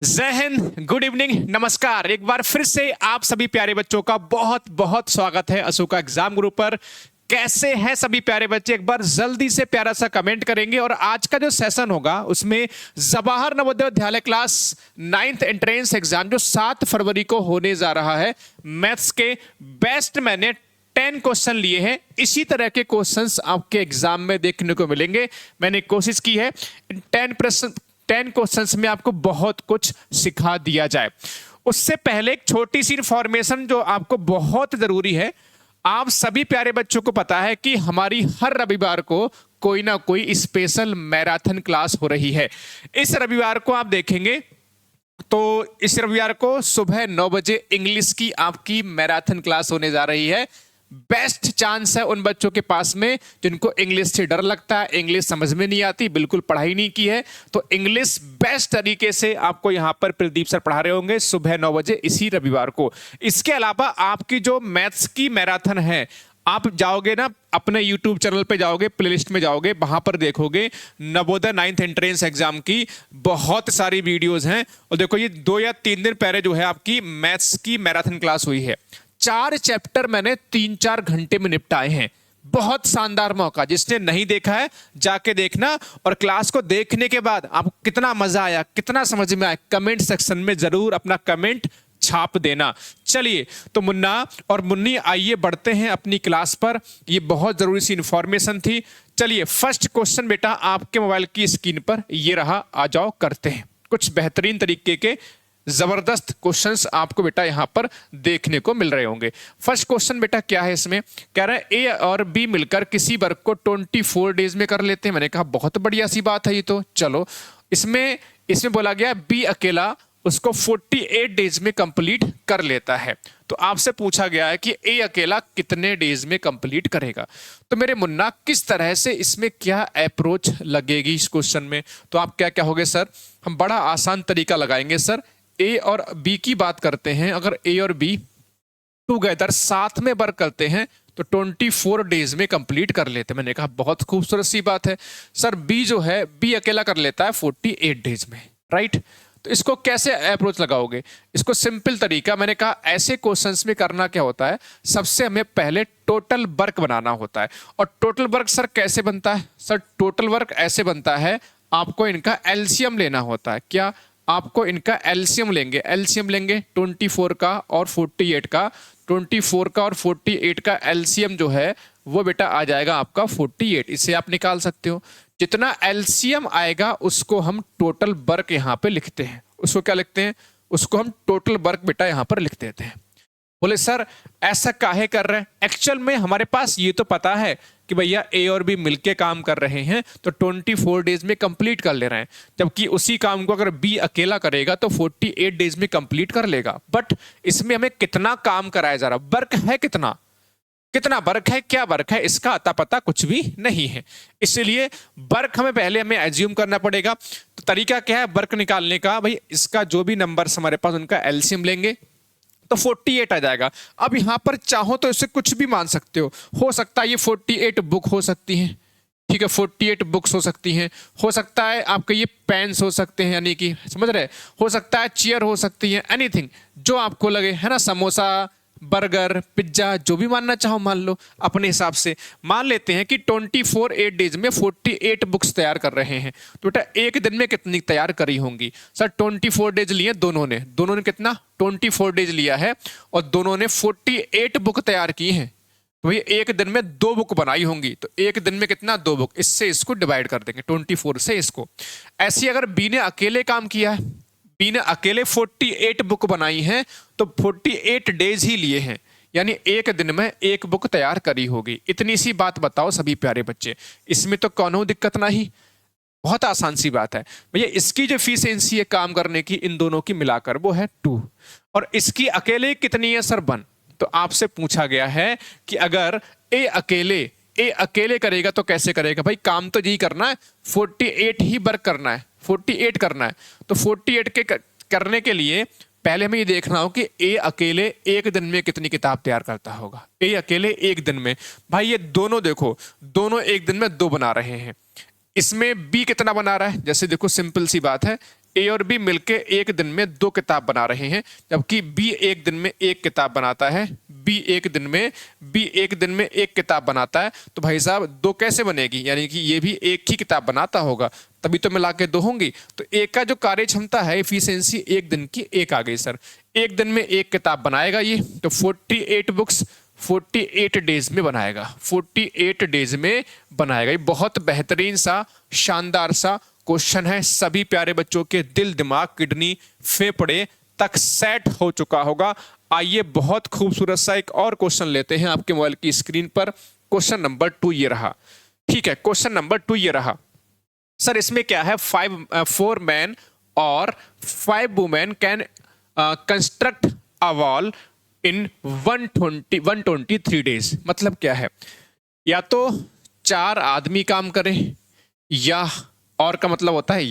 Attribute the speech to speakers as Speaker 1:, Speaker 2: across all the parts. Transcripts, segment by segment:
Speaker 1: जय Hind, good evening, नमस्कार। एक बार फिर से आप सभी प्यारे बच्चों का बहुत बहुत स्वागत है अशोका एग्जाम गुरु पर। कैसे हैं सभी प्यारे बच्चे? एक बार जल्दी से प्यारा सा कमेंट करेंगे। और आज का जो सेशन होगा उसमें Jawahar Navodaya Vidyalaya class 9th entrance exam जो 7 फरवरी को होने जा रहा है, मैथ्स के बेस्ट मैंने 10 क्वेश्चन लिए हैं। इसी तरह के क्वेश्चंस आपके एग्जाम में देखने को मिलेंगे। मैंने कोशिश की है 10 क्वेश्चंस में आपको बहुत कुछ सिखा दिया जाए। उससे पहले एक छोटी सी इंफॉर्मेशन जो आपको बहुत जरूरी है। आप सभी प्यारे बच्चों को पता है कि हमारी हर रविवार को कोई ना कोई स्पेशल मैराथन क्लास हो रही है। इस रविवार को आप देखेंगे तो इस रविवार को सुबह 9 बजे इंग्लिश की आपकी मैराथन क्लास होने जा रही है। बेस्ट चांस है उन बच्चों के पास में जिनको इंग्लिश से डर लगता है, इंग्लिश समझ में नहीं आती, बिल्कुल पढ़ाई नहीं की है, तो इंग्लिश बेस्ट तरीके से आपको यहां पर प्रदीप सर पढ़ा रहे होंगे सुबह 9 बजे इसी रविवार को। इसके अलावा आपकी जो मैथ्स की मैराथन है, आप जाओगे ना अपने YouTube चैनल पे जाओगे, प्लेलिस्ट में जाओगे, वहां पर देखोगे नवोदय 9th एंट्रेंस एग्जाम की बहुत सारी वीडियोस हैं। और देखो ये 2 या 3 दिन पहले जो है आपकी मैथ्स की मैराथन क्लास हुई है। 4 चैप्टर मैंने 3-4 घंटे में निपटाए हैं। बहुत शानदार मौका, जिसने नहीं देखा है जाके देखना। और क्लास को देखने के बाद आपको कितना मजा आया, कितना समझ में आया, कमेंट सेक्शन में जरूर अपना कमेंट छाप देना। चलिए तो मुन्ना और मुन्नी आइए बढ़ते हैं अपनी क्लास पर। ये बहुत जरूरी सी इंफॉर्मेशन थी। चलिए फर्स्ट क्वेश्चन बेटा आपके मोबाइल की स्क्रीन पर ये रहा, आ जाओ करते हैं। कुछ बेहतरीन तरीके के जबरदस्त क्वेश्चंस आपको बेटा यहां पर देखने को मिल रहे होंगे। फर्स्ट क्वेश्चन बेटा क्या है, इसमें कह रहे हैं ए और बी मिलकर किसी वर्क को 24 डेज में कर लेते हैं। मैंने कहा बहुत बढ़िया सी बात है ये तो। चलो इसमें बोला गया बी अकेला उसको 48 डेज में कंप्लीट कर लेता है। तो आपसे पूछा गया है कि ए अकेला कितने डेज में कंप्लीट करेगा। तो मेरे मुन्ना किस तरह से इसमें क्या अप्रोच लगेगी इस क्वेश्चन में? तो आप क्या क्या होगे सर? हम बड़ा आसान तरीका लगाएंगे सर। ए और बी की बात करते हैं। अगर ए और बी टुगेदर साथ में वर्क करते हैं तो 24 डेज में कंप्लीट कर लेते हैं। मैंने कहा बहुत खूबसूरत सी बात है सर। बी जो है बी अकेला कर लेता है 48 डेज में, राइट? तो इसको कैसे अप्रोच लगाओगे? इसको सिंपल तरीका, मैंने कहा ऐसे क्वेश्चंस में करना क्या होता है, सबसे हमें पहले टोटल वर्क बनाना होता है। और टोटल वर्क सर कैसे बनता है? सर टोटल वर्क ऐसे बनता है, आपको इनका एलसीएम लेना होता है। क्या? आपको इनका एलसीएम लेंगे। एलसीएम लेंगे 24 का और 48 का। 24 का और 48 का एलसीएम जो है वो बेटा आ जाएगा आपका 48। इसे आप निकाल सकते हो। जितना एलसीएम आएगा उसको हम टोटल वर्क यहाँ पे लिखते हैं। उसको क्या लिखते हैं? उसको हम टोटल वर्क बेटा यहाँ पर लिख देते हैं। बोले सर ऐसा काहे कर रहे हैं? एक्चुअल में हमारे पास ये तो पता है कि भैया ए और बी मिलके काम कर रहे हैं तो 24 डेज में कंप्लीट कर ले रहे हैं। जबकि उसी काम को अगर बी अकेला करेगा तो 48 डेज में कंप्लीट कर लेगा। बट इसमें हमें कितना काम कराया जा रहा, वर्क है कितना, कितना वर्क है, क्या वर्क है, इसका अता पता कुछ भी नहीं है। इसलिए वर्क हमें एज्यूम करना पड़ेगा। तो तरीका क्या है वर्क निकालने का? भाई इसका जो भी नंबर्स हमारे पास उनका एलसीएम लेंगे तो 48 आ जाएगा। अब यहां पर चाहो तो इसे कुछ भी मान सकते हो सकता है ये 48 बुक हो सकती हैं, ठीक है, 48 बुक्स हो सकती हैं। हो सकता है आपके ये पेन्स हो सकते हैं, यानी कि समझ रहे, हो सकता है चेयर हो सकती है, एनीथिंग जो आपको लगे, है ना, समोसा, बर्गर, पिज्जा, जो भी मानना चाहो मान लो अपने हिसाब से। मान लेते हैं कि 24 डेज में 48 बुक्स तैयार कर रहे हैं। तो बेटा एक दिन में कितनी तैयार करी होंगी? सर 24 डेज लिए दोनों ने कितना 24 डेज लिया है और दोनों ने 48 बुक तैयार की हैं। तो ये एक दिन में 2 बुक बनाई होंगी। तो एक दिन में कितना? 2 बुक। इससे इसको डिवाइड कर देंगे 24 से इसको। ऐसी अगर बी ने अकेले काम किया है, बी ने अकेले 48 बुक बनाई हैं तो 48 डेज ही लिए हैं, यानी एक दिन में 1 बुक तैयार करी होगी। इतनी सी बात बताओ सभी प्यारे बच्चे, इसमें तो कौनो दिक्कत नहीं, बहुत आसान सी बात है। भैया इसकी जो एफिशिएंसी है काम करने की इन दोनों की मिलाकर वो है 2 और इसकी अकेले कितनी है सर? 1। तो आपसे पूछा गया है कि अगर ए अकेले करेगा तो कैसे करेगा? भाई काम तो यही करना है, 48 ही वर्क करना है, 48 करना है। तो 48 के करने के लिए पहले हमें ये देखना हो कि ए अकेले एक दिन में कितनी किताब तैयार करता होगा। ए अकेले एक दिन में, भाई ये दोनों देखो, दोनों एक दिन में 2 बना रहे हैं। इसमें बी कितना बना रहा है? जैसे देखो सिंपल सी बात है, ए और बी मिलके एक दिन में 2 किताब बना रहे हैं, जबकि बी एक दिन में 1 किताब बनाता है, बी एक दिन में 1 किताब बनाता है। तो भाई साहब 2 कैसे बनेगी, यानी कि ये भी 1 ही किताब बनाता होगा, तभी तो मिला के 2 होंगी। तो एक का जो कार्य क्षमता है एफिशिएंसी एक दिन की 1 आ गई सर। एक दिन में 1 किताब बनाएगा ये, तो 48 बुक्स 48 डेज में बनाएगा, 48 डेज में बनाएगा। ये बहुत बेहतरीन सा शानदार सा क्वेश्चन है, सभी प्यारे बच्चों के दिल दिमाग किडनी फेफड़े तक सेट हो चुका होगा। आइए बहुत खूबसूरत सा एक और क्वेश्चन लेते हैं आपके मोबाइल की स्क्रीन पर। क्वेश्चन नंबर 2 ये रहा, ठीक है। क्वेश्चन नंबर 2 ये रहा सर, इसमें क्या है, 4 मैन और 5 women can construct a wall in 123 days. मतलब क्या है, या तो 4 आदमी काम करें, या और का मतलब होता है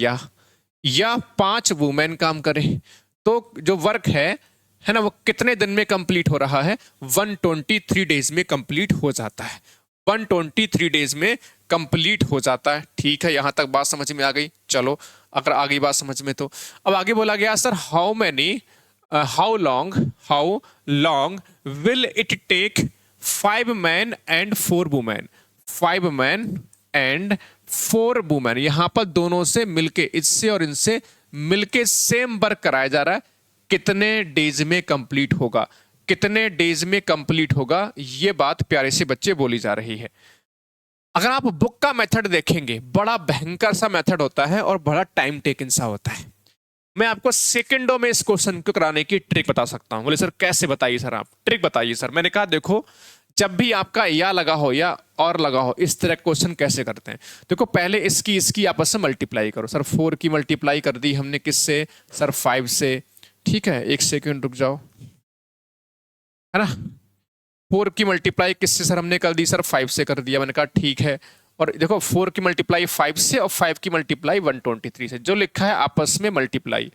Speaker 1: या 5 वुमेन काम करें। तो जो वर्क है ना, वो कितने दिन में कंप्लीट हो रहा है, 123 डेज में कंप्लीट हो जाता है, 123 डेज में कंप्लीट हो जाता है। ठीक है, यहां तक बात समझ में आ गई। चलो अगर आ गई बात समझ में, तो अब आगे बोला गया sir, how long will it take 5 man and 4 women, 5 man and 4 women. यहां पर दोनों से मिलके, इससे और इनसे मिलके सेम वर्क कराया जा रहा है, कितने डेज में कंप्लीट होगा, कितने डेज में कंप्लीट होगा, ये बात प्यारे से बच्चे बोली जा रही है। अगर आप बुक का मेथड देखेंगे, बड़ा भयंकर सा मेथड होता है और बड़ा टाइम टेकिंग सा होता है। मैं आपको सेकंडों में इस क्वेश्चन को कराने की ट्रिक बता सकता हूं। बोले सर कैसे बताइए सर, आप ट्रिक बताइए सर। मैंने कहा देखो, जब भी आपका या लगा हो या और लगा हो, इस तरह क्वेश्चन कैसे करते हैं। देखो पहले इसकी आपस में मल्टीप्लाई करो। सर 4 की मल्टीप्लाई कर दी हमने किससे, सर 5 से। ठीक है, एक सेकंड रुक जाओ, है ना। 4 की मल्टीप्लाई किससे सर हमने कर दी, सर 5 से कर दिया। मैंने कहा ठीक है, और देखो 4 की मल्टीप्लाई 5 से और 5 की मल्टीप्लाई 123 से, जो लिखा है आपस में मल्टीप्लाई।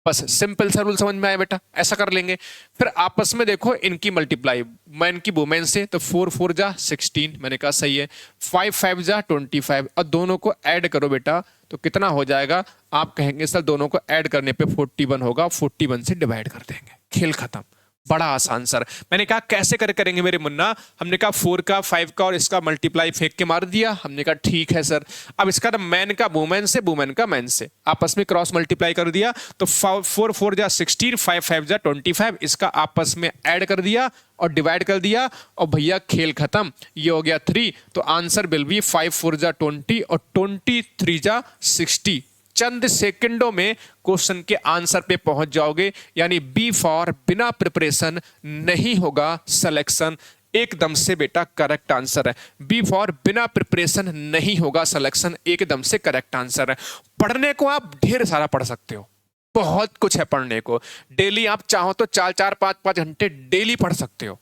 Speaker 1: बस सिंपल सा रूल समझ में आया बेटा, ऐसा कर लेंगे। फिर आपस में देखो इनकी मल्टीप्लाई, मैन की वुमेन से, तो 4 4 जा 16, मैंने कहा सही है। 5 5 जा 25, और दोनों को ऐड करो बेटा, तो कितना हो जाएगा, आप कहेंगे सर दोनों को ऐड करने पे 41 होगा, 41 से डिवाइड कर देंगे, खेल खत्म। बड़ा आसान सर। मैंने कहा कैसे करेंगे मेरे मुन्ना, हमने कहा 4 का 5 का और इसका मल्टीप्लाई फेंक के मार दिया। हमने कहा ठीक है सर। अब इसका ना मैन का वुमेन से, वुमेन का मैन से आपस में क्रॉस मल्टीप्लाई कर दिया, तो 4 4 जा 16, 5 5 जा 25, इसका आपस में ऐड कर दिया और डिवाइड कर दिया, और भैया खेल खत्म। ये हो गया 3, तो आंसर विल बी 5 4 जा 20 और 23 जा 60। चंद सेकंडों में क्वेश्चन के आंसर पे पहुंच जाओगे। यानी बी फॉर बिना प्रिपरेशन नहीं होगा सिलेक्शन, एकदम से बेटा करेक्ट आंसर है। बी फॉर बिना प्रिपरेशन नहीं होगा सिलेक्शन, एकदम से करेक्ट आंसर है। पढ़ने को आप ढेर सारा पढ़ सकते हो, बहुत कुछ है पढ़ने को। डेली आप चाहो तो 4 4 5 5 घंटे डेली पढ़ सकते हो।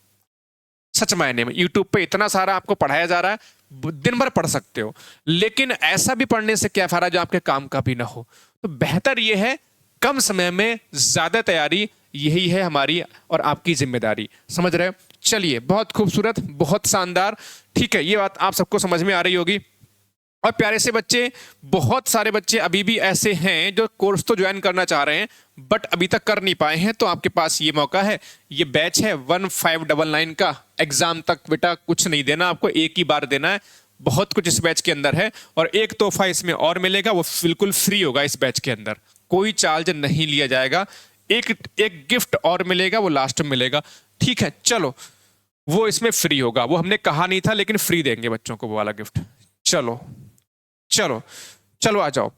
Speaker 1: सच मायने में यूट्यूब पे इतना सारा आपको पढ़ाया जा रहा है, दिन भर पढ़ सकते हो। लेकिन ऐसा भी पढ़ने से क्या फायदा जो आपके काम का भी ना हो। तो बेहतर यह है कम समय में ज्यादा तैयारी, यही है हमारी और आपकी जिम्मेदारी। समझ रहे हो। चलिए बहुत खूबसूरत, बहुत शानदार। ठीक है, ये बात आप सबको समझ में आ रही होगी। और प्यारे से बच्चे, बहुत सारे बच्चे अभी भी ऐसे हैं जो कोर्स तो ज्वाइन करना चाह रहे हैं बट अभी तक कर नहीं पाए हैं। तो आपके पास ये मौका है, ये बैच है 1599 का। एग्जाम तक बेटा कुछ नहीं देना, आपको एक ही बार देना है। बहुत कुछ इस बैच के अंदर है, और एक तोहफा इसमें और मिलेगा, वो बिल्कुल फ्री होगा। इस बैच के अंदर कोई चार्ज नहीं लिया जाएगा। एक गिफ्ट और मिलेगा, वो लास्ट में मिलेगा। ठीक है, चलो वो इसमें फ्री होगा, वो हमने कहा नहीं था लेकिन फ्री देंगे बच्चों को वो वाला गिफ्ट। चलो चलो चलो आ जाओ।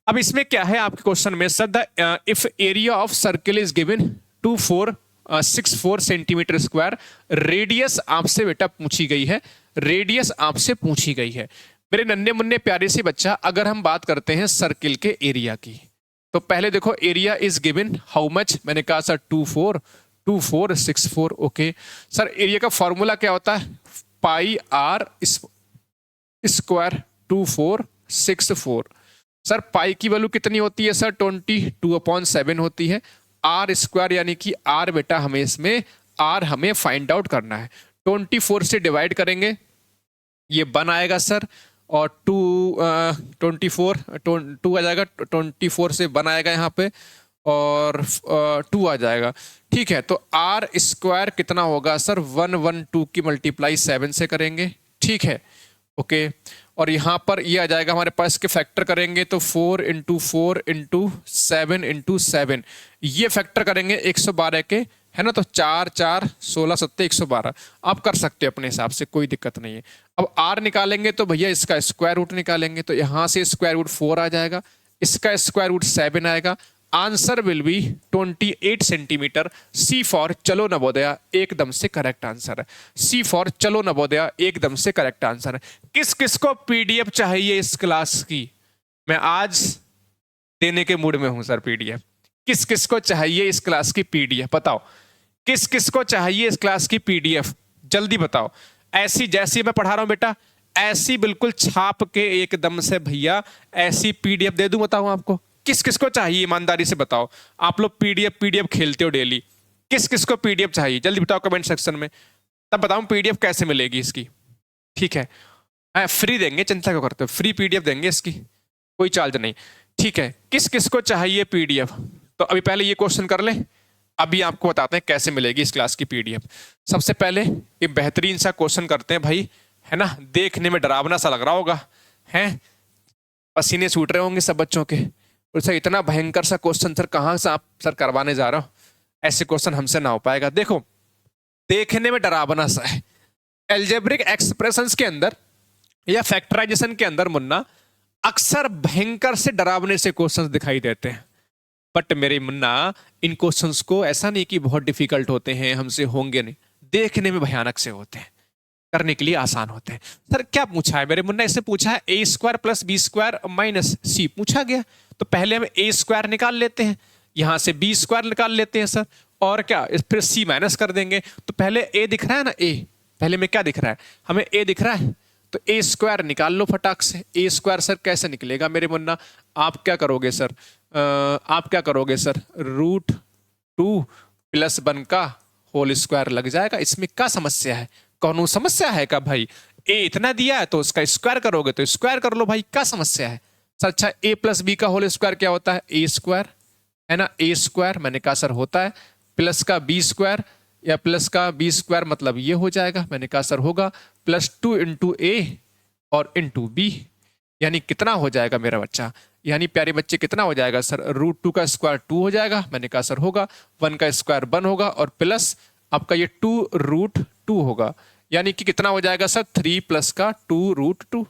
Speaker 1: अब इसमें क्या है आपके क्वेश्चन में, sir the if area of circle is given 2464 centimetre square, radius आपसे बेटा पूछी गई है, रेडियस आपसे पूछी गई है। मेरे नन्हे मुन्ने प्यारे से बच्चा, अगर हम बात करते हैं सर्किल के एरिया की, तो पहले देखो area is given how much, मैंने कहा सर 2464। ओके सर, एरिया का फॉर्मूला क्या होता है, पाई आर स्क्वायर 2464। सर पाई की वैल्यू कितनी होती है सर, 22/7 होती है। आर स्क्वायर यानी कि आर बेटा हमें इसमें आर हमें फाइंड आउट करना है। 24 से डिवाइड करेंगे, ये 1 आएगा सर, और 2 आ जाएगा, 24 से 1 आएगा यहाँ पे, और 2 आ जाएगा। ठीक है, तो आर स्क्वायर कितना होगा सर, 112 की मल्टीप्लाई 7 से करेंगे। ठीक है, ओके। और यहाँ पर ये आ जाएगा हमारे पास, के फैक्टर करेंगे तो 4 इंटू 4 इंटू 7 इंटू 7, ये फैक्टर करेंगे 112 के, है ना। तो 4 4 16 7 112 आप कर सकते हो अपने हिसाब से, कोई दिक्कत नहीं है। अब आर निकालेंगे तो भैया इसका स्क्वायर रूट निकालेंगे, तो यहाँ से स्क्वायर रूट 4 आ जाएगा, इसका स्क्वायर रूट 7 आएगा। Answer will be 28 centimetre. C for चलो नवोदया एकदम से करेक्ट आंसर है। सी फॉर चलो नवोदया एकदम से करेक्ट आंसर है। किस किस को पीडीएफ चाहिए इस क्लास की? मैं आज देने के मूड में हूं सर पीडीएफ। किस किस को चाहिए इस क्लास की पीडीएफ बताओ, किस किस को चाहिए इस क्लास की पीडीएफ, जल्दी बताओ। ऐसी जैसी मैं पढ़ा रहा हूं बेटा, ऐसी बिल्कुल छाप के एकदम से भैया ऐसी पीडीएफ दे दूं, बताओ आपको किस किस को चाहिए, ईमानदारी से बताओ। आप लोग पीडीएफ पीडीएफ खेलते हो डेली, किस किस को पीडीएफ चाहिए जल्दी बताओ कमेंट सेक्शन में, तब बताऊं पीडीएफ कैसे मिलेगी इसकी। ठीक है, फ्री देंगे, चिंता क्यों करते हो, फ्री पीडीएफ देंगे इसकी, कोई चार्ज नहीं। ठीक है, किस किस को चाहिए पीडीएफ, तो अभी पहले ये क्वेश्चन कर ले, अभी आपको बताते हैं कैसे मिलेगी इस क्लास की पीडीएफ। सबसे पहले ये बेहतरीन सा क्वेश्चन करते हैं भाई, है ना, देखने में डरावना सा लग रहा होगा, हैं पसीने छूट रहे होंगे सब बच्चों के, सर इतना भयंकर सा क्वेश्चन सर कहाँ से आप सर करवाने जा रहे हो, ऐसे क्वेश्चन हमसे ना हो पाएगा। देखो देखने में डरावना सा है, एल्जेब्रिक एक्सप्रेशंस के अंदर या फैक्टराइजेशन के अंदर मुन्ना अक्सर भयंकर से डरावने से क्वेश्चंस दिखाई देते हैं, बट मेरे मुन्ना इन क्वेश्चंस को ऐसा नहीं कि बहुत डिफिकल्ट होते हैं, हमसे होंगे नहीं, देखने में भयानक से होते हैं, करने के लिए आसान होते हैं। सर क्या पूछा है मेरे मुन्ना, इससे पूछा है A square plus B square minus C पूछा गया, तो पहले हम ए स्क्वायर निकाल लेते हैं, यहां से बी स्क्वायर निकाल लेते हैं सर, और क्या फिर सी माइनस कर देंगे। तो पहले ए दिख रहा है ना, ए पहले में क्या दिख रहा है हमें, ए दिख रहा है, तो ए स्क्वायर निकाल लो फटाक से। ए स्क्वायर सर कैसे निकलेगा मेरे मुन्ना, आप क्या करोगे सर, आप क्या करोगे सर, √2 + 1 का होल स्क्वायर लग जाएगा। इसमें क्या समस्या है, कौन समस्या है का भाई, ए इतना दिया है तो उसका स्क्वायर करोगे तो स्क्वायर कर लो भाई, क्या समस्या है सर। अच्छा ए प्लस बी का होल स्क्वायर क्या होता है, ए स्क्वायर, है ना, ए स्क्वायर मैंने कहा सर होता है, प्लस का बी स्क्वायर या प्लस का बी स्क्वायर मतलब ये हो जाएगा, मैंने कहा सर होगा +2 इंटू ए और इंटू बी, यानी कितना हो जाएगा मेरा बच्चा, यानी प्यारे बच्चे कितना हो जाएगा सर, √2 का स्क्वायर 2 हो जाएगा, मैंने कहा सर होगा, 1 का स्क्वायर 1 होगा, और प्लस आपका ये 2√2 होगा, यानी कि कितना हो जाएगा सर 3 + का 2√2,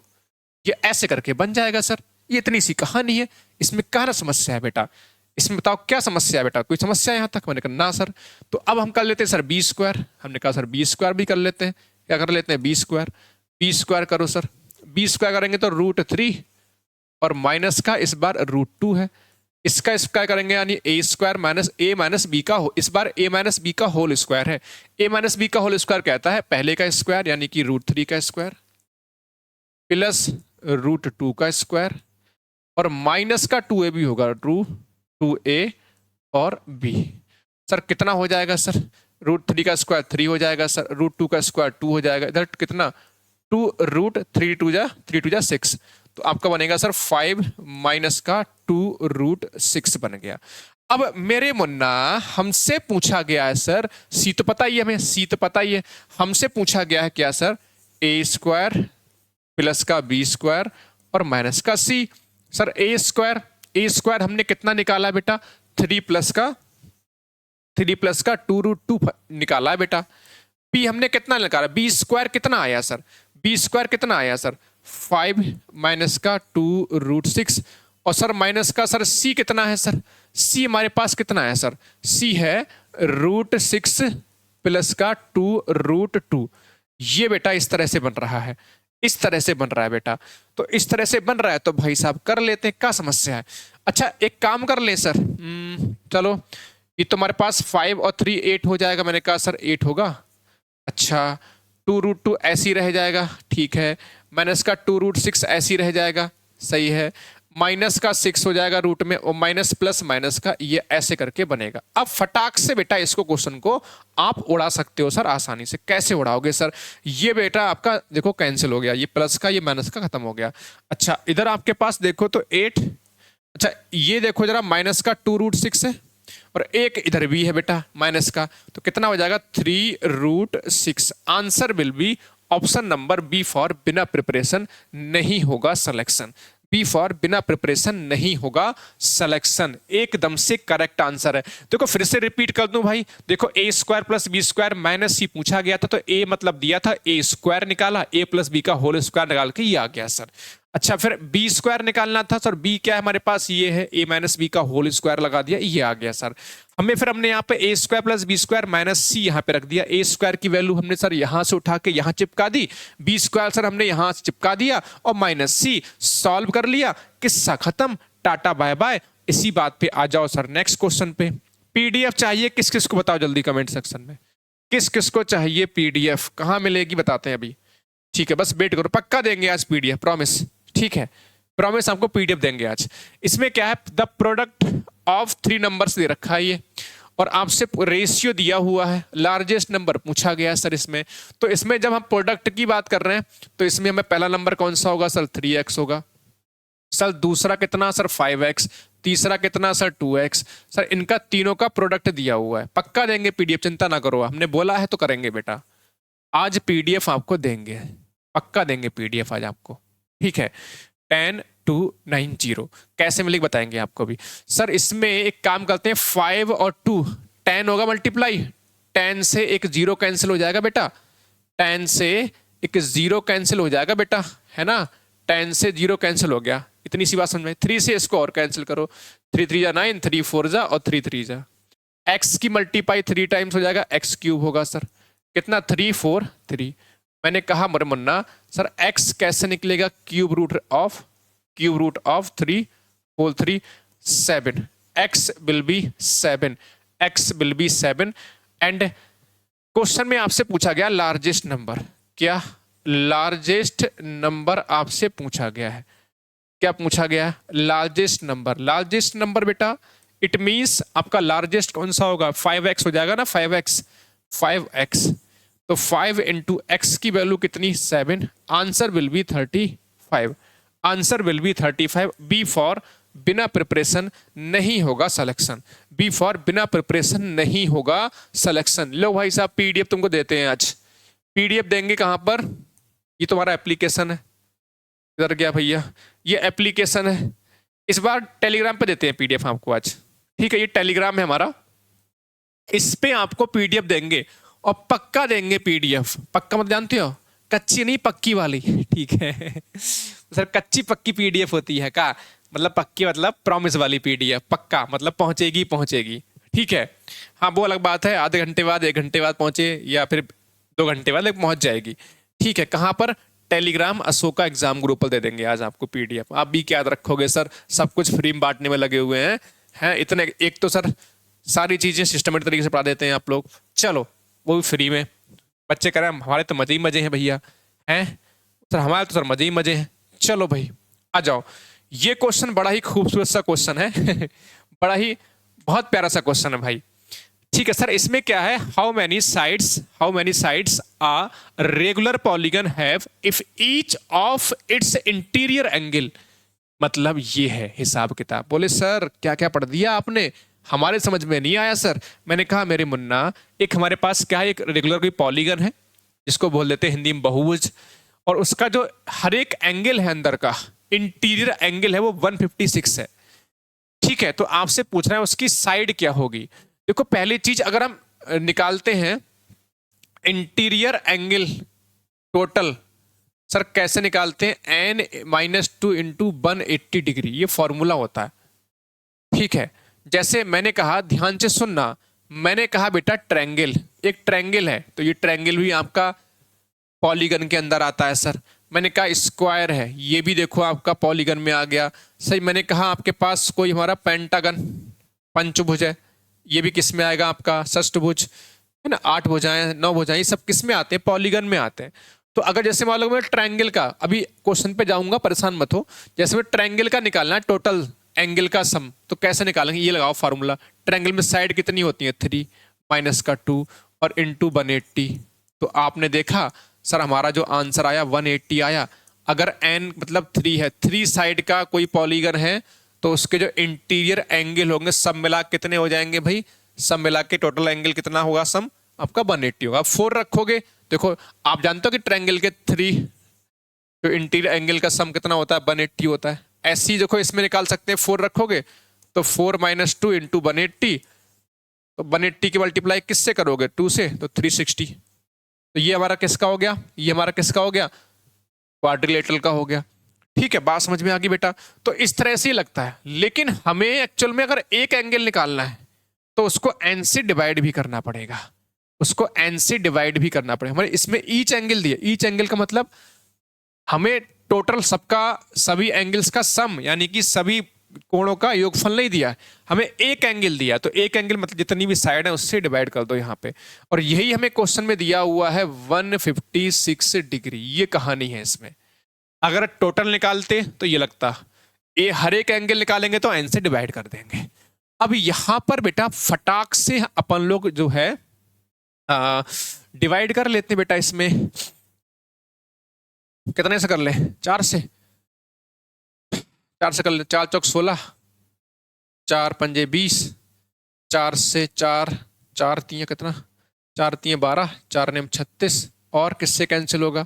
Speaker 1: ये ऐसे करके बन जाएगा सर। ये इतनी सी कहानी है, इसमें क्या समस्या है बेटा, इसमें बताओ क्या समस्या है बेटा, कोई समस्या यहाँ तक, मैंने कहा ना सर। तो अब हम कर लेते हैं सर बी स्क्वायर, हमने कहा सर बी स्क्वायर भी कर लेते हैं, क्या कर लेते हैं बी स्क्वायर करो सर, बी स्क्वायर करेंगे तो √3 और माइनस का इस बार √2 है, इसका स्क्वायर करेंगे यानी ए स्क्वायर माइनस ए माइनस बी का इस बार ए माइनस बी का होल स्क्वायर है, ए माइनस बी का होल स्क्वायर कहता है पहले का स्क्वायर यानी कि √3 का स्क्वायर प्लस √2 का स्क्वायर और माइनस का 2a भी होगा, √2a और b। सर कितना हो जाएगा सर, √3 का स्क्वायर 3 हो जाएगा सर, √2 का स्क्वायर 2 हो जाएगा, इधर कितना 2√3 × 6, तो आपका बनेगा सर 5 माइनस का 2√6 बन गया। अब मेरे मुन्ना हमसे पूछा गया है सर, सी तो पता ही है हमें, सी तो पता ही है, हमसे पूछा गया है क्या सर, ए स्क्वायर प्लस का बी स्क्वायर और माइनस का सी। सर ए स्क्वायर हमने कितना निकाला बेटा, 3 + का 2√2 निकाला है बेटा। बी हमने कितना निकाला, बी स्क्वायर कितना आया सर, बी स्क्वायर कितना आया सर 5 माइनस का 2√6 और सर माइनस का सर सी कितना है सर, सी हमारे पास कितना है सर, सी है √6 + का 2√2। ये बेटा इस तरह से बन रहा है, इस तरह से बन रहा है बेटा, तो इस तरह से बन रहा है तो भाई साहब कर लेते हैं, क्या समस्या है। अच्छा एक काम कर ले सर, चलो ये तो हमारे पास 5 और 3 8 हो जाएगा, मैंने कहा सर 8 होगा। अच्छा 2√2 ऐसे ही रह जाएगा, ठीक है, माइनस का 2√6 ऐसे ही रह जाएगा, सही है, माइनस का 6 हो जाएगा रूट में, और माइनस प्लस माइनस का, ये ऐसे करके बनेगा। अब फटाक से बेटा इसको क्वेश्चन को आप उड़ा सकते हो सर आसानी से। कैसे उड़ाओगे सर? ये बेटा आपका देखो कैंसिल हो गया, ये प्लस का ये माइनस का खत्म हो गया। अच्छा इधर आपके पास देखो तो 8, अच्छा ये देखो जरा माइनस का 2√6 है, और एक इधर भी है बेटा माइनस का, तो कितना हो जाएगा 3√6। Answer will be option number B for बिना प्रिपरेशन नहीं होगा सिलेक्शन। बी फॉर बिना प्रिपरेशन नहीं होगा सिलेक्शन, एकदम से करेक्ट आंसर है। देखो फिर से रिपीट कर दूं भाई, देखो A square plus B square minus C पूछा गया था, तो ए मतलब दिया था ए स्क्वायर निकाला, ए प्लस बी का होल स्क्वायर निकाल के ये आ गया सर। अच्छा फिर बी स्क्वायर निकालना था सर, बी क्या है हमारे पास, ये है ए माइनस बी का होल स्क्वायर लगा दिया, ये आ गया सर। हमने यहाँ पे A square plus B square minus C यहाँ पे रख दिया, ए स्क्वायर की वैल्यू हमने सर यहाँ से उठा के यहाँ चिपका दी, बी स्क्वायर सर हमने यहाँ से चिपका दिया, और माइनस सी सॉल्व कर लिया, किस्सा खत्म, टाटा बाय बाय। इसी बात पे आ जाओ सर नेक्स्ट क्वेश्चन पे। पीडीएफ चाहिए किस किस को बताओ जल्दी कमेंट सेक्शन में, किस किस को चाहिए पीडीएफ, कहाँ मिलेगी बताते हैं अभी। ठीक है बस वेट करो, पक्का देंगे आज पीडीएफ, प्रॉमिस। ठीक है प्रॉमिस, आपको पीडीएफ देंगे आज। इसमें क्या है, the product of 3 numbers they रखा है ये, और आपसे रेशियो दिया हुआ है, लार्जेस्ट नंबर पूछा गया है सर इसमें। तो इसमें जब हम प्रोडक्ट की बात कर रहे हैं तो इसमें हमें पहला नंबर कौन सा होगा सर, 3x होगा सर, दूसरा कितना सर 5x, तीसरा कितना सर 2x। सर इनका तीनों का प्रोडक्ट दिया हुआ है, पक्का देंगे पीडीएफ, चिंता ना करो, हमने बोला है तो करेंगे बेटा, आज पीडीएफ आपको देंगे, पक्का देंगे पीडीएफ आज आपको। ठीक है 10290 कैसे मिलेगी बताएंगे आपको भी। सर इसमें एक काम करते हैं, 5 और 2 10 होगा मल्टीप्लाई, 10 से एक 0 कैंसिल हो जाएगा बेटा, 10 से एक 0 कैंसिल हो जाएगा बेटा, है ना, 10 से 0 कैंसिल हो गया, इतनी सी बात समझ में। 3 से इसको और कैंसिल करो, 3 3 जा 9, 3 4 जा और 3 3 जा, x की मल्टीप्लाई 3 टाइम्स हो जाएगा, x क्यूब होगा सर, कितना 3 4 3। मैंने कहा मरे मुन्ना सर x कैसे निकलेगा, cube root of 3 whole 3 7, x will be 7, x will be 7। And question में आपसे पूछा गया लार्जेस्ट नंबर, क्या लार्जेस्ट नंबर आपसे पूछा गया है, क्या पूछा गया, लार्जेस्ट नंबर। लार्जेस्ट नंबर बेटा इट मींस आपका लार्जेस्ट कौन सा होगा, 5x हो जाएगा ना, 5x। तो 5 इंटू एक्स की वैल्यू कितनी 7, answer will be 35, answer will be 35। B for बिना प्रिपरेशन नहीं होगा सिलेक्शन, बी फॉर बिना प्रिपरेशन नहीं होगा सिलेक्शन। लो भाई साहब पीडीएफ तुमको देते हैं आज, पीडीएफ देंगे कहां पर, ये तुम्हारा एप्लीकेशन है, इधर गया भैया, ये एप्लीकेशन है, इस बार टेलीग्राम पे देते हैं पीडीएफ आपको आज। ठीक है ये टेलीग्राम है हमारा, इस पे आपको पीडीएफ देंगे और पक्का देंगे पीडीएफ, पक्का मत जानते हो, कच्ची नहीं पक्की वाली। ठीक है सर कच्ची पक्की पीडीएफ होती है का, मतलब पक्की मतलब प्रॉमिस वाली पीडीएफ, पक्का मतलब पहुंचेगी। ठीक है हाँ वो अलग बात है, आधे घंटे बाद 1 घंटे बाद पहुंचे या फिर 2 घंटे बाद पहुंच जाएगी। ठीक है कहां पर, टेलीग्राम अशोका एग्जाम ग्रुप पर दे देंगे आज आपको पीडीएफ। आप भी क्या याद रखोगे सर, सब कुछ फ्री में बांटने में लगे हुए हैं इतने, एक तो सर सारी चीजें सिस्टमेटिक तरीके से पढ़ा देते हैं आप लोग, चलो वो भी फ्री में। बच्चे कह रहे हैं हमारे तो मजे ही मजे हैं भैया, हैं सर हमारे तो सर मजे ही मजे हैं। चलो भाई आ जाओ, ये क्वेश्चन बड़ा ही खूबसूरत सा क्वेश्चन है बड़ा ही बहुत प्यारा सा क्वेश्चन है भाई। ठीक है सर इसमें क्या है, how many sides a regular polygon have if each of its interior angle, मतलब ये है हिसाब किताब। बोले सर क्या क्या पढ़ दिया आपने, हमारे समझ में नहीं आया सर। मैंने कहा मेरे मुन्ना एक हमारे पास क्या है, एक रेगुलर कोई पॉलीगन है जिसको बोल देते हैं हिंदी में बहुभुज, और उसका जो हर एक एंगल है अंदर का इंटीरियर एंगल है वो 156 है। ठीक है तो आपसे पूछ रहे हैं उसकी साइड क्या होगी। देखो पहली चीज अगर हम निकालते हैं इंटीरियर एंगल टोटल, सर कैसे निकालते हैं, n-2 इंटू 180 डिग्री, ये फॉर्मूला होता है। ठीक है जैसे मैंने कहा, ध्यान से सुनना, मैंने कहा बेटा ट्रायंगल, एक ट्रायंगल है तो ये ट्रायंगल भी आपका पॉलीगन के अंदर आता है सर। मैंने कहा स्क्वायर है, ये भी देखो आपका पॉलीगन में आ गया। सही मैंने कहा आपके पास कोई हमारा पेंटागन पंचभुज है, ये भी किस में आएगा आपका षष्ठभुज, है ना, 8 भुजाएं 9 भुजाएं, ये सब किस में आते हैं, पॉलीगन में आते हैं। तो अगर जैसे मान लो मैं ट्रायंगल का, अभी क्वेश्चन पे जाऊंगा, परेशान मत हो। जैसे मैं ट्रायंगल का निकालना है टोटल एंगल का सम, तो कैसे निकालेंगे, ये लगाओ फार्मूला। ट्रायंगल में साइड कितनी होती है, 3 माइनस का 2 और इंटू 180। तो आपने देखा सर हमारा जो आंसर आया 180 आया। अगर एन मतलब 3 है, 3 साइड का कोई पॉलीगन है, तो उसके जो इंटीरियर एंगल होंगे सब मिला कितने हो जाएंगे भाई, सब मिला के टोटल एंगल कितना होगा सम आपका 180 होगा। 4 रखोगे, देखो आप जानते हो कि ट्रायंगल के 3 जो इंटीरियर एंगल का सम कितना होता है, 180 होता है। ऐसे ही देखो इसमें निकाल सकते हैं, 4 रखोगे तो 4 माइनस 2 इंटू 180, तो 180 की मल्टीप्लाई किससे करोगे, 2 से, तो 360। तो ये हमारा किसका हो गया, ये हमारा किसका हो गया, क्वाड्रिलेटरल का हो गया। ठीक है, बात समझ में आ गई बेटा। तो इस तरह से ही लगता है, लेकिन हमें एक्चुअल में अगर एक एंगल निकालना है तो उसको एन से डिवाइड भी करना पड़ेगा, उसको एन से डिवाइड भी करना पड़ेगा। हमारे इसमें ईच एंगल दिया, ईच एंगल का मतलब हमें टोटल सबका, सभी एंगल्स का सम यानी कि सभी कोणों का योगफल नहीं दिया, हमें एक एंगल दिया। तो एक एंगल मतलब जितनी भी साइड है उससे डिवाइड कर दो यहाँ पे। और यही हमें क्वेश्चन में दिया हुआ है 156 डिग्री, ये कहानी है इसमें। अगर टोटल निकालते तो ये लगता, ये हर एक एंगल निकालेंगे तो एन से डिवाइड कर देंगे। अब यहां पर बेटा फटाक से अपन लोग जो है डिवाइड कर लेते हैं बेटा। इसमें कितने से कर ले, 4 से, 4 से कर ले, 4 चौक 16, 4 पंजे 20, 4 से 4, 4 तीन कितना, 4 तीन 12, 4 नेम 36, और किससे कैंसिल होगा,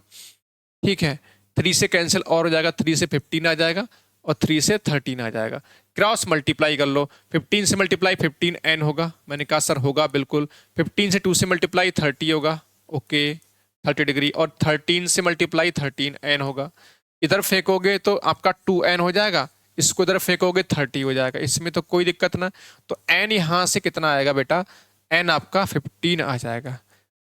Speaker 1: ठीक है 3 से कैंसिल और हो जाएगा, 3 से 15 आ जाएगा और 3 से 13 आ जाएगा। क्रॉस मल्टीप्लाई कर लो, 15 से मल्टीप्लाई 15 एन होगा, मैंने कहा सर होगा बिल्कुल। 15 से 2 से मल्टीप्लाई 30 होगा, ओके 30 डिग्री, और 13 से मल्टीप्लाई 13 एन होगा। इधर फेंकोगे तो आपका 2 एन हो जाएगा, इसको इधर फेंकोगे 30 हो जाएगा, इसमें तो कोई दिक्कत ना। तो एन यहाँ से कितना आएगा बेटा, एन आपका 15 आ जाएगा,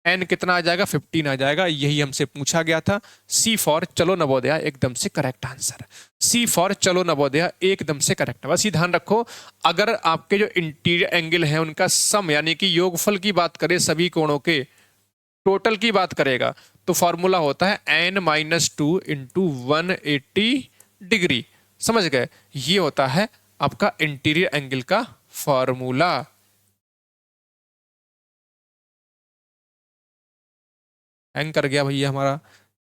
Speaker 1: एन कितना आ जाएगा 15 आ जाएगा, यही हमसे पूछा गया था। सी फॉर चलो नवोदया एकदम से करेक्ट आंसर, सी फॉर चलो नवोदया एकदम से करेक्ट। बस ये ध्यान रखो, अगर आपके जो इंटीरियर एंगल है उनका सम यानी कि योगफल की बात करें, सभी कोणों के टोटल की बात करेगा, तो फॉर्मूला होता है एन माइनस 2 इंटू 180 डिग्री। समझ गए, ये होता है आपका इंटीरियर एंगल का फॉर्मूला। हैंग कर गया भैया हमारा,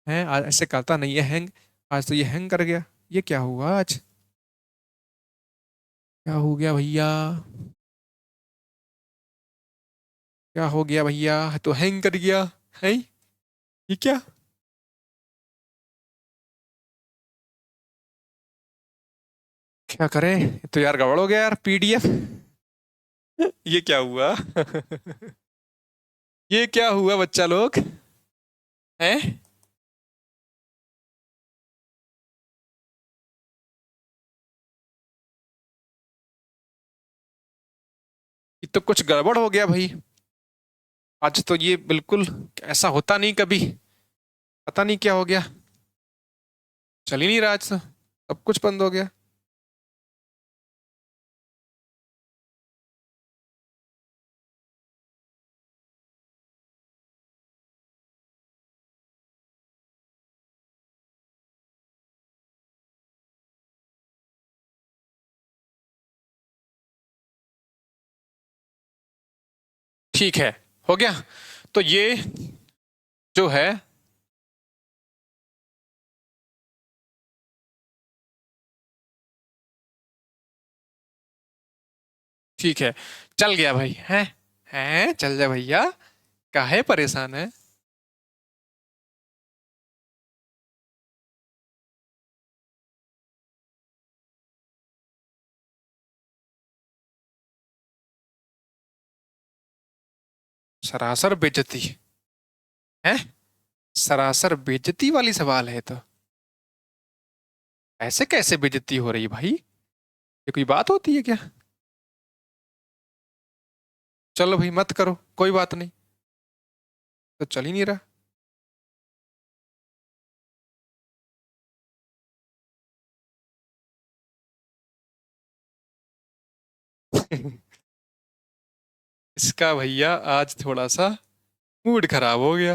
Speaker 1: है आज ऐसे करता नहीं है हैंग, आज तो ये हैंग कर गया, ये क्या हुआ आज, क्या हो गया भैया, क्या हो गया भैया, तो हैंग कर गया है, ये क्या, क्या करें, ये तो यार गड़बड़ हो गया यार पीडीएफ, ये क्या हुआ ये क्या हुआ बच्चा लोग, हैं, ये तो कुछ गड़बड़ हो गया भाई, आज तो ये बिल्कुल ऐसा होता नहीं कभी, पता नहीं क्या हो गया, चल ही नहीं रहा आज तो, सब कुछ बंद हो गया। ठीक है, हो गया। तो ये जो है, ठीक है, चल गया भाई, हैं चल जा भैया, काहे परेशान है। सरासर बेइज्जती है, सरासर बेइज्जती वाली सवाल है तो, ऐसे कैसे बेइज्जती हो रही भाई, ये कोई बात होती है क्या, चलो भाई मत करो कोई बात नहीं, तो चल ही नहीं रहा इसका भैया आज थोड़ा सा मूड खराब हो गया।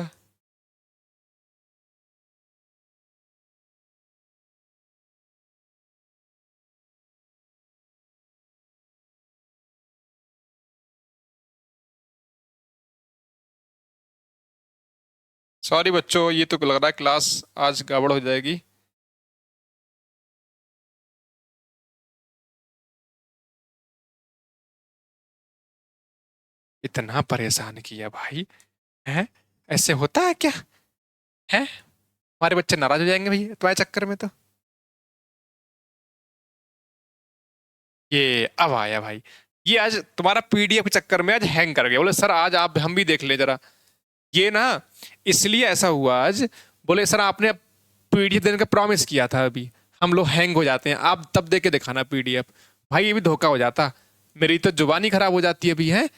Speaker 1: सॉरी बच्चों, ये तो लग रहा है क्लास आज गड़बड़ हो जाएगी। इतना परेशान किया भाई, है? ऐसे होता है क्या? है, हमारे बच्चे नाराज हो जाएंगे भैया तुम्हारे चक्कर में तो। ये अब आया भाई, ये आज तुम्हारा पीडीएफ के चक्कर में आज हैंग कर गया। बोले सर आज आप हम भी देख ले जरा। ये ना इसलिए ऐसा हुआ आज। बोले सर आपने पीडीएफ देने का प्रॉमिस किया था, अभी हम लोग हैंग हो जाते हैं, आप तब दे के दिखाना पीडीएफ। भाई ये भी धोखा हो जाता, मेरी तो जुबानी खराब हो जाती है अभी, है।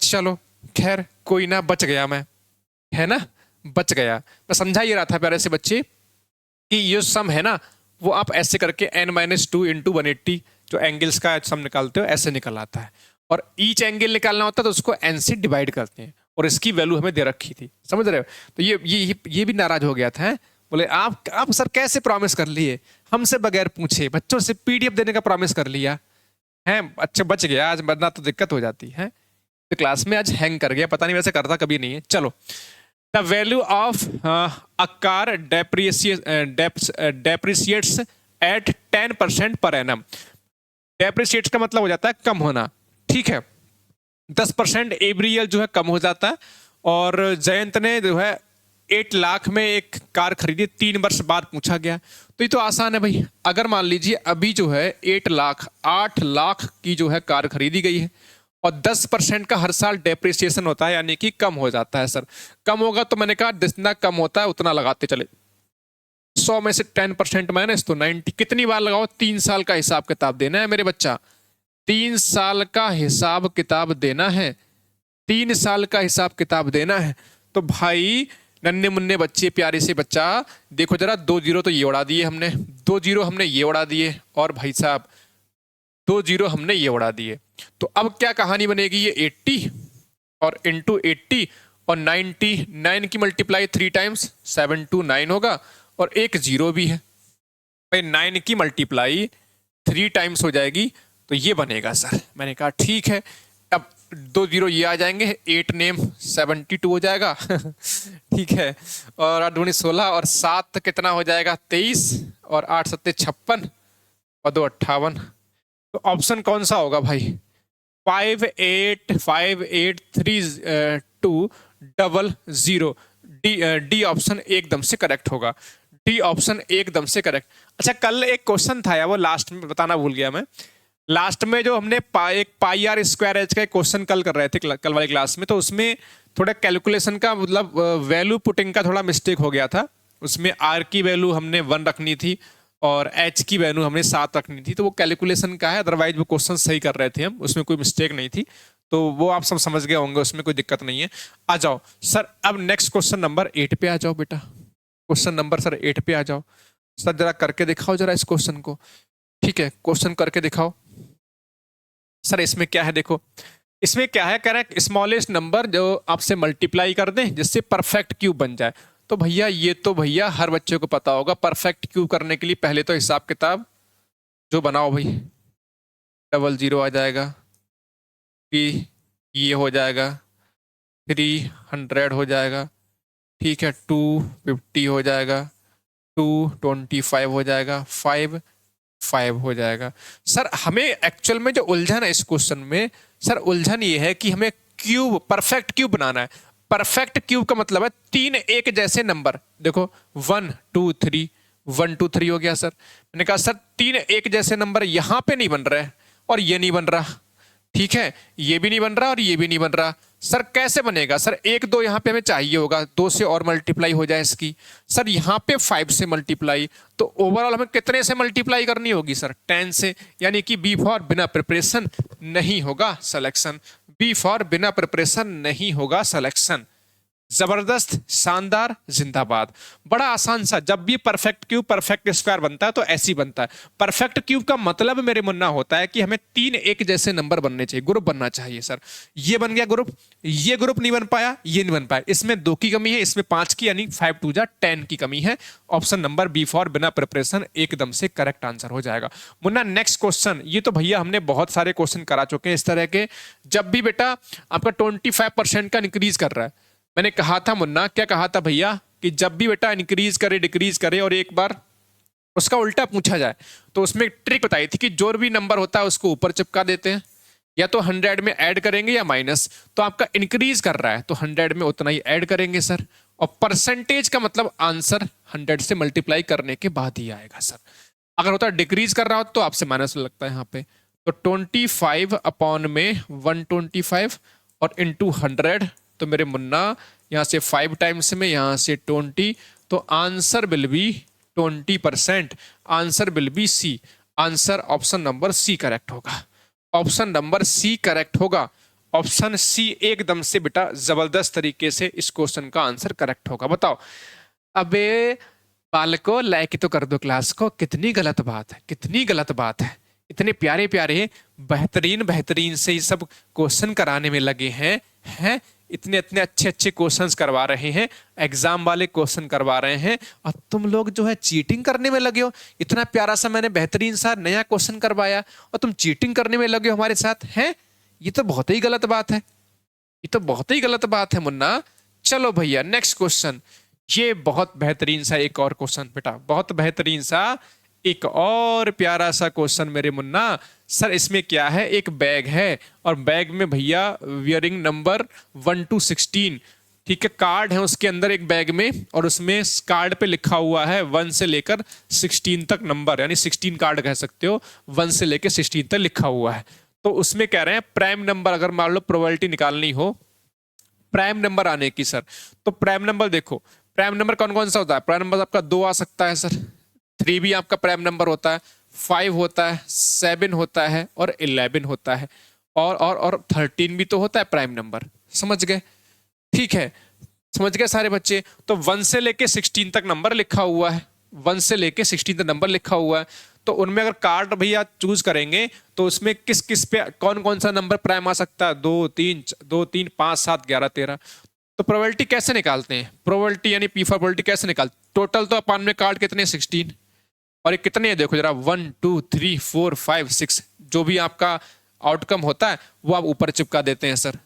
Speaker 1: चलो खैर कोई ना, बच गया मैं, है ना, बच गया। मैं समझा ही रहा था प्यारे से बच्चे कि ये सम है ना, वो आप ऐसे करके n-2 × 180 जो एंगल्स का सम निकालते हो ऐसे निकल आता है। और ईच एंगल निकालना होता है तो उसको n से डिवाइड करते हैं, और इसकी वैल्यू हमें दे रखी थी, समझ रहे हो। तो ये भी नाराज हो गया था, है? बोले आप सर कैसे प्रॉमिस कर लिए हमसे बगैर पूछे, बच्चों से पीडीएफ देने का प्रॉमिस कर लिया है। अच्छा बच गया आज, वरना तो दिक्कत हो जाती है। तो क्लास में आज हैंग कर गया, पता नहीं वैसे करता कभी नहीं है। चलो, the value of a car depreciates at 10% per annum. Depreciates का मतलब हो जाता है कम होना, ठीक है। 10% एवरी ईयर जो है कम हो जाता है। और जयंत ने जो है 8 लाख में एक कार खरीदी, 3 वर्ष बाद पूछा गया। तो ये तो आसान है भाई, अगर मान लीजिए अभी जो है 8 लाख की जो है कार खरीदी गई है, और 10% का हर साल डेप्रिसिएशन होता है, यानी कि कम हो जाता है। सर कम होगा तो मैंने कहा जितना कम होता है उतना लगाते चले। 100 में से 10% माइनस तो 90। कितनी बार लगाओ? 3 साल का हिसाब किताब देना है मेरे बच्चा, 3 साल का हिसाब किताब देना है, 3 साल का हिसाब किताब देना है। तो भाई नन्हे मुन्ने बच्चे, प्यारे से बच्चा, देखो जरा, 2 जीरो तो ये उड़ा दिए हमने, 2 जीरो हमने ये उड़ा दिए, और भाई साहब 2 जीरो हमने ये उड़ा दिए। तो अब क्या कहानी बनेगी? ये 80 और इंटू 80 और 99 की मल्टीप्लाई 3 टाइम्स 729 होगा, और एक जीरो भी है भाई। 9 की मल्टीप्लाई 3 टाइम्स हो जाएगी, तो ये बनेगा सर। मैंने कहा ठीक है, अब 2 जीरो ये आ जाएंगे, 8 नेम 72 हो जाएगा ठीक है, और 8 दूनी 16, और 7 कितना हो जाएगा? 23, और 8 सत्ते 56, और 2 58। तो ऑप्शन कौन सा होगा भाई? 58383200। डी ऑप्शन एकदम से करेक्ट होगा, डी ऑप्शन एकदम से करेक्ट। अच्छा कल एक क्वेश्चन था यार, वो लास्ट में बताना भूल गया मैं। लास्ट में जो हमने एक पाई आर स्क्वायर एच का एक क्वेश्चन कल कर रहे थे कल वाली क्लास में, तो उसमें थोड़ा कैलकुलेशन का मतलब वैल्यू पुटिंग का थोड़ा मिस्टेक हो गया था। उसमें आर की वैल्यू हमने 1 रखनी थी और एच की वैल्यू हमने 7 रखनी थी, तो वो कैलकुलेशन का है, अदरवाइज वो क्वेश्चन सही कर रहे थे हम, उसमें कोई मिस्टेक नहीं थी। तो वो आप सब समझ गए होंगे, उसमें कोई दिक्कत नहीं है। आ जाओ सर, अब नेक्स्ट क्वेश्चन नंबर 8 पे आ जाओ बेटा। क्वेश्चन नंबर सर 8 पे आ जाओ सर, जरा करके दिखाओ जरा इस क्वेश्चन को। ठीक है, क्वेश्चन करके दिखाओ सर। इसमें क्या है देखो, इसमें क्या है, कह रहा है स्मॉलेस्ट नंबर जो आपसे मल्टीप्लाई कर दें जिससे परफेक्ट क्यूब बन जाए। तो भैया ये तो भैया हर बच्चे को पता होगा, परफेक्ट क्यूब करने के लिए पहले तो हिसाब किताब जो बनाओ भाई। 00 आ जाएगा, फिर ये हो जाएगा, 300 हो जाएगा, ठीक है, 250 हो जाएगा, 225 हो जाएगा, 5 हो जाएगा। सर हमें एक्चुअल में जो उलझन है इस क्वेश्चन में, सर उलझन ये है कि हमें क्यूब, परफेक्ट क्यूब बनाना है। परफेक्ट क्यूब का मतलब है 3 एक जैसे नंबर। देखो 1 2 3, 1 2 3 हो गया सर। मैंने कहा सर 3 एक जैसे नंबर यहां पे नहीं बन रहे और ये नहीं बन रहा, ठीक है, ये भी नहीं बन रहा और ये भी नहीं बन रहा। सर कैसे बनेगा? सर 1 2 यहाँ पे हमें चाहिए होगा, 2 से और मल्टीप्लाई हो जाए इसकी। सर यहाँ पे 5 से मल्टीप्लाई, तो ओवरऑल हमें कितने से मल्टीप्लाई करनी होगी सर? 10 से। यानी कि बी फॉर बिना प्रिपरेशन नहीं होगा सिलेक्शन, बी फॉर बिना प्रिपरेशन नहीं होगा सिलेक्शन। जबरदस्त, शानदार, जिंदाबाद। बड़ा आसान सा। जब भी परफेक्ट क्यूब परफेक्ट स्क्वायर बनता है तो ऐसे ही बनता है। परफेक्ट क्यूब का मतलब मेरे मुन्ना होता है कि हमें 3 एक जैसे नंबर बनने चाहिए, ग्रुप बनना चाहिए सर। ये बन गया ग्रुप, ये ग्रुप नहीं बन पाया, ये नहीं बन पाया, इसमें 2 की कमी है, इसमें 5 की, यानी 5 2 जा 10 की कमी है। ऑप्शन नंबर बी फॉर बिना प्रिपरेशन एकदम से करेक्ट आंसर हो जाएगा। मुन्ना नेक्स्ट क्वेश्चन, ये तो भैया हमने बहुत सारे क्वेश्चन करा चुके हैं इस तरह के। जब भी बेटा आपका 25% का इंक्रीज कर रहा है, मैंने कहा था मुन्ना, क्या कहा था भैया, कि कि जब भी बेटा इंक्रीज करे डिक्रीज करे और एक बार उसका उल्टा पूछा जाए तो उसमें एक ट्रिक बताई थी कि जो भी नंबर होता है उसको ऊपर चिपका देते हैं, या तो 100 में ऐड करेंगे या माइनस। तो आपका इंक्रीज कर रहा है तो 100 में उतना ही ऐड करेंगे सर, और परसेंटेज का मतलब आंसर 100 से मल्टीप्लाई करने के बाद ही आएगा सर। अगर होता है डिक्रीज कर रहा हो तो आपसे माइनस लगता है यहाँ पे। तो 25 अपॉन में 125 और इंटू 100, तो मेरे मुन्ना यहाँ से 5 टाइम्स में, यहाँ से 20, तो answer will be 20%। Answer will be C. Answer option number C correct होगा। ऑप्शन नंबर सी करेक्ट होगा। ऑप्शन सी एकदम से बेटा जबरदस्त तरीके से इस क्वेश्चन का आंसर करेक्ट होगा। बताओ अबे बालको, लाइक तो कर दो क्लास को। कितनी गलत बात है, कितनी गलत बात है। इतने प्यारे प्यारे बेहतरीन बेहतरीन से ये सब क्वेश्चन कराने में लगे हैं इतने इतने अच्छे अच्छे क्वेश्चंस करवा रहे हैं, एग्जाम वाले क्वेश्चन करवा रहे हैं, और तुम लोग जो है चीटिंग करने में लगे हो। इतना प्यारा सा मैंने बेहतरीन सा नया क्वेश्चन करवाया और तुम चीटिंग करने में लगे हो हमारे साथ हैं। ये तो बहुत ही गलत बात है, ये तो बहुत ही गलत बात है मुन्ना। चलो भैया नेक्स्ट क्वेश्चन। ये बहुत बेहतरीन सा एक और क्वेश्चन बेटा, बहुत बेहतरीन सा एक और प्यारा सा क्वेश्चन मेरे मुन्ना। सर इसमें क्या है, एक बैग है और बैग में भैया वियरिंग नंबर 1 to 16, ठीक है, कार्ड है उसके अंदर एक बैग में, और उसमें कार्ड पे लिखा हुआ है 1 से लेकर 16 तक नंबर, यानी 16 कार्ड कह सकते हो, 1 से लेकर 16 तक लिखा हुआ है। तो उसमें कह रहे हैं प्राइम नंबर, अगर मान लो प्रोबेबिलिटी निकालनी हो प्राइम नंबर आने की सर, तो प्राइम नंबर देखो, प्राइम नंबर कौन कौन सा होता है। प्राइम नंबर आपका 2 आ सकता है सर, 3 भी आपका प्राइम नंबर होता है, 5 होता है, 7 होता है और 11 होता है, और 13 भी तो होता है प्राइम नंबर। समझ गए, ठीक है, समझ गए सारे बच्चे। तो 1 से लेके 16 तक नंबर लिखा हुआ है, 1 से लेके 16 तक नंबर लिखा हुआ है। तो उनमें अगर कार्ड भैया चूज करेंगे तो उसमें किस किस पे कौन कौन सा नंबर प्राइम आ सकता है, 2 3 5 7 11 13। तो प्रोबेबिलिटी कैसे निकालते हैं, प्रोबेबिलिटी यानी पी फॉर प्रोबेबिलिटी कैसे निकालते, टोटल तो अपन में कार्ड कितने 16, और ये कितने हैं देखो जरा, 1 2 3 4 5 6, जो भी आपका आउटकम होता है वो आप ऊपर चिपका देते हैं सर।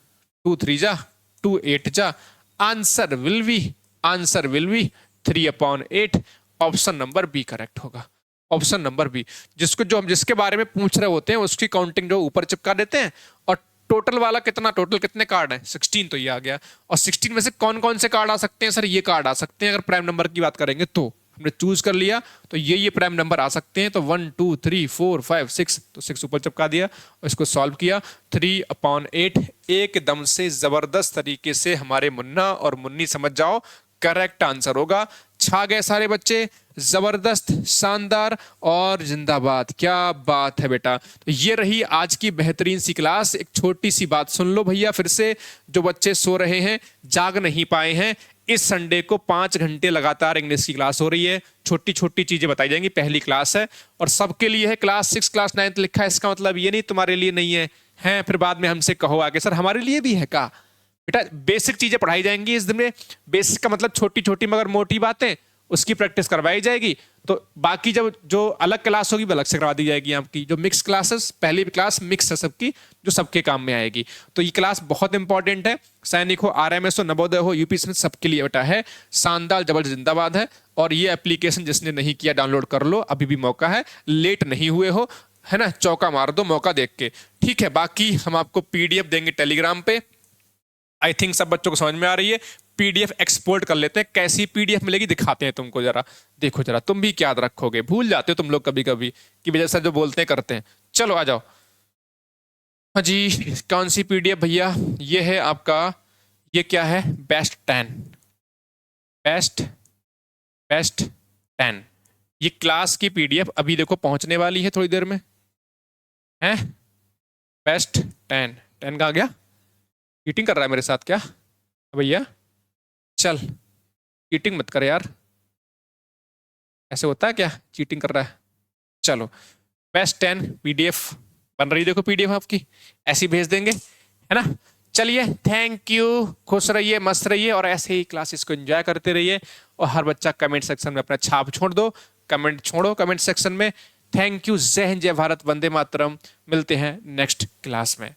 Speaker 1: 2 3 जा 2 8 जा, answer will be 3/8। Option number B correct होगा। ऑप्शन नंबर बी, जो हम जिसके बारे में पूछ रहे होते हैं उसकी काउंटिंग जो ऊपर चिपका देते हैं, और टोटल वाला कितना, टोटल कितने कार्ड हैं 16, तो ये आ गया। और 16 में से कौन कौन से कार्ड आ सकते हैं सर, ये कार्ड आ सकते हैं। अगर प्राइम नंबर की बात करेंगे तो हमने चूज कर लिया तो ये प्राइम नंबर आ सकते हैं। तो 1 2 3 4 5 6, तो 6 ऊपर चिपका दिया और इसको सॉल्व किया। 3/8 एकदम से जबरदस्त तरीके से हमारे मुन्ना और मुन्नी समझ जाओ करेक्ट आंसर होगा। छा गए सारे बच्चे, जबरदस्त, शानदार और जिंदाबाद। क्या बात है बेटा। तो ये रही आज की बेहतरीन सी क्लास। एक छोटी सी बात सुन लो भैया फिर से, जो बच्चे सो रहे हैं जाग नहीं पाए हैं, इस संडे को 5 घंटे लगातार इंग्लिश की क्लास हो रही है। छोटी छोटी चीजें बताई जाएंगी, पहली क्लास है और सबके लिए है। क्लास 6 क्लास 9 लिखा है, इसका मतलब ये नहीं तुम्हारे लिए नहीं है, हैं फिर बाद में हमसे कहो आगे सर हमारे लिए भी है का। बेटा बेसिक चीजें पढ़ाई जाएंगी इस दिन में। बेसिक का मतलब छोटी छोटी मगर मोटी बातें, उसकी प्रैक्टिस करवाई जाएगी। तो बाकी जब जो अलग क्लास होगी वो अलग से करवा दी जाएगी। आपकी जो मिक्स क्लासेस, पहली क्लास मिक्स है सबकी, जो सबके काम में आएगी। तो ये क्लास बहुत इंपॉर्टेंट है। सैनिक हो, आरएमएस हो, नवोदय हो, यूपी सबके लिए बेटा है। शानदार, जबरदस्त, जिंदाबाद है। और ये एप्लीकेशन जिसने नहीं किया डाउनलोड कर लो, अभी भी मौका है, लेट नहीं हुए हो, है ना, चौका मार दो मौका देख के, ठीक है। बाकी हम आपको पीडीएफ देंगे टेलीग्राम पे। आई थिंक सब बच्चों को समझ में आ रही है। पीडीएफ एक्सपोर्ट कर लेते हैं, कैसी पीडीएफ मिलेगी दिखाते हैं तुमको जरा, देखो जरा, तुम भी क्या याद रखोगे, भूल जाते हो तुम लोग कभी कभी कि वजह से जो बोलते हैं करते हैं। चलो आ जाओ। हाँ जी, कौन सी पीडीएफ भैया, ये है आपका, ये क्या है, बेस्ट 10 ये क्लास की पीडीएफ अभी देखो पहुंचने वाली है थोड़ी देर में, है बेस्ट 10 का आ गया। चीटिंग कर रहा है मेरे साथ क्या भैया, चल चीटिंग मत कर यार, ऐसे होता है क्या, चीटिंग कर रहा है। चलो बेस्ट 10 पीडीएफ बन रही, देखो पीडीएफ आपकी ऐसी भेज देंगे, है ना। चलिए थैंक यू, खुश रहिए, मस्त रहिए और ऐसे ही क्लासेस को एंजॉय करते रहिए। और हर बच्चा कमेंट सेक्शन में अपना छाप छोड़ दो, कमेंट छोड़ो कमेंट सेक्शन में। थैंक यू, जय हिंद, जय भारत, वंदे मातरम। मिलते हैं नेक्स्ट क्लास में।